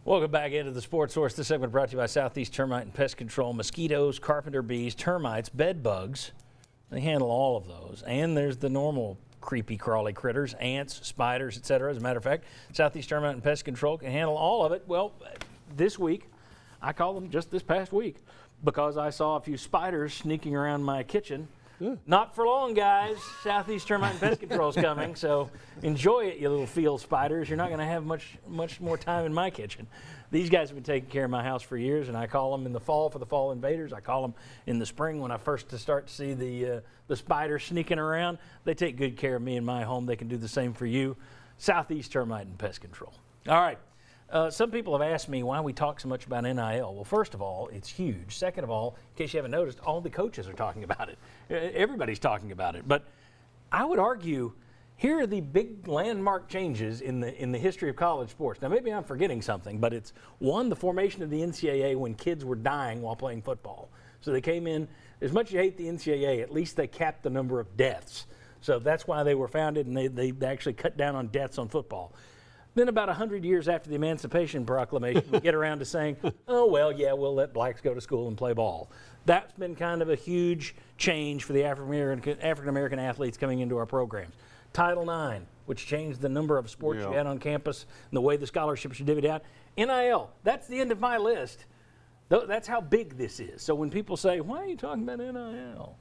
Welcome back into the Sports Source. This segment brought to you by Southeast Termite and Pest Control. Mosquitoes, carpenter bees, termites, bed bugs. They handle all of those. And there's the normal creepy crawly critters, ants, spiders, etc. As a matter of fact, Southeast Termite and Pest Control can handle all of it. Well, this week, I called them just this past week because I saw a few spiders sneaking around my kitchen. Not for long, guys. Southeast Termite and Pest Control is coming, so enjoy it, you little field spiders. You're not going to have much more time in my kitchen. These guys have been taking care of my house for years, and I call them in the fall for the fall invaders. I call them in the spring when I first start to see the spiders sneaking around. They take good care of me in my home. They can do the same for you. Southeast Termite and Pest Control. All right. Some people have asked me why we talk so much about NIL. Well, first of all, it's huge. Second of all, in case you haven't noticed, all the coaches are talking about it. Everybody's talking about it. But I would argue here are the big landmark changes in the history of college sports. Now, maybe I'm forgetting something, but it's one, the formation of the NCAA when kids were dying while playing football. So they came in, as much as you hate the NCAA, at least they capped the number of deaths. So that's why they were founded, and they actually cut down on deaths on football. Then about 100 years after the Emancipation Proclamation, we get around to saying, oh, well, yeah, we'll let blacks go to school and play ball. That's been kind of a huge change for the African-American athletes coming into our programs. Title IX, which changed the number of sports you had on campus and the way the scholarships are divvied out. NIL, that's the end of my list. That's how big this is. So when people say, why are you talking about NIL?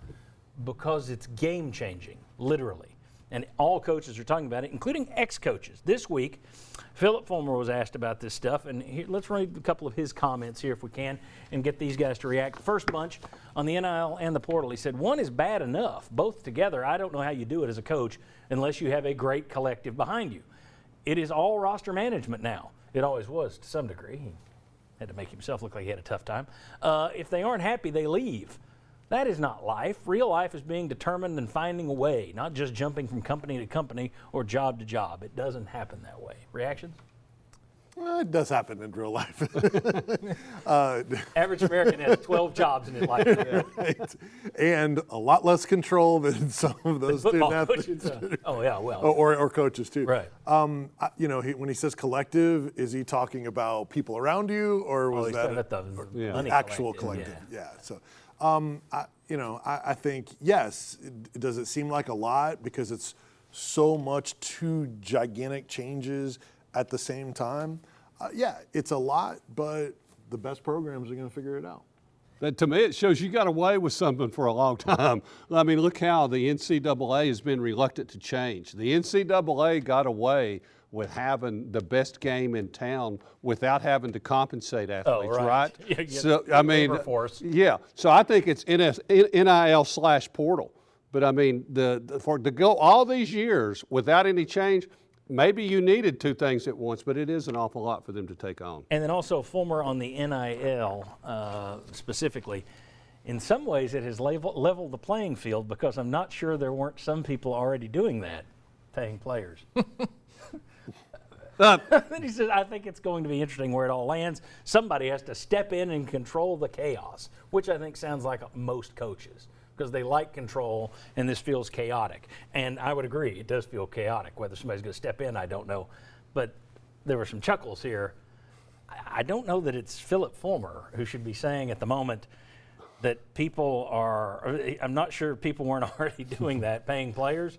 Because it's game-changing, literally. And all coaches are talking about it, including ex-coaches. This week, Phillip Fulmer was asked about this stuff, and let's read a couple of his comments here if we can and get these guys to react. First bunch on the NIL and the portal. He said, one is bad enough. Both together, I don't know how you do it as a coach unless you have a great collective behind you. It is all roster management now. It always was to some degree. He had to make himself look like he had a tough time. If they aren't happy, they leave. That is not life. Real life is being determined and finding a way, not just jumping from company to company or job to job. It doesn't happen that way. Reactions? Well, it does happen in real life. Average American has 12 jobs in his life. Right. And a lot less control than some of those student athletes. Oh, yeah, well. Or coaches, too. Right. When he says collective, is he talking about people around you, or was that the actual collective? Yeah. So. I think, yes, does it seem like a lot because it's so much two gigantic changes at the same time? Yeah, it's a lot, but the best programs are going to figure it out. But to me, it shows you got away with something for a long time. I mean, look how the NCAA has been reluctant to change. The NCAA got away with having the best game in town without having to compensate athletes, right? Yeah, so I mean, yeah. So I think it's NIL/portal. But I mean, to go all these years without any change, maybe you needed two things at once, but it is an awful lot for them to take on. And then also Fulmer on the NIL specifically. In some ways, it has leveled the playing field because I'm not sure there weren't some people already doing that, paying players. Then he says, I think it's going to be interesting where it all lands. Somebody has to step in and control the chaos, which I think sounds like most coaches because they like control, and this feels chaotic. And I would agree, it does feel chaotic. Whether somebody's going to step in, I don't know. But there were some chuckles here. I don't know that it's Phillip Fulmer who should be saying at the moment that people are – I'm not sure people weren't already doing that, paying players.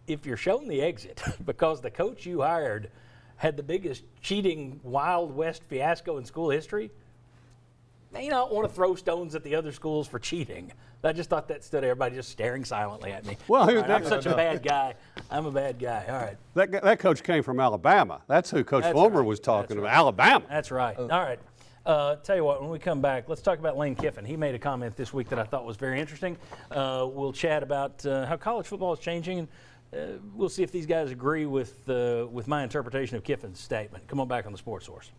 If you're shown the exit because the coach you hired had the biggest cheating Wild West fiasco in school history, may not want to throw stones at the other schools for cheating. I just thought that stood everybody just staring silently at me. Well, I'm such a bad guy. I'm a bad guy. All right. That coach came from Alabama. That's who Coach Fulmer was talking about, Alabama. That's right. All right. Tell you what, when we come back, let's talk about Lane Kiffin. He made a comment this week that I thought was very interesting. We'll chat about how college football is changing, and we'll see if these guys agree with my interpretation of Kiffin's statement. Come on back on the Sports Source.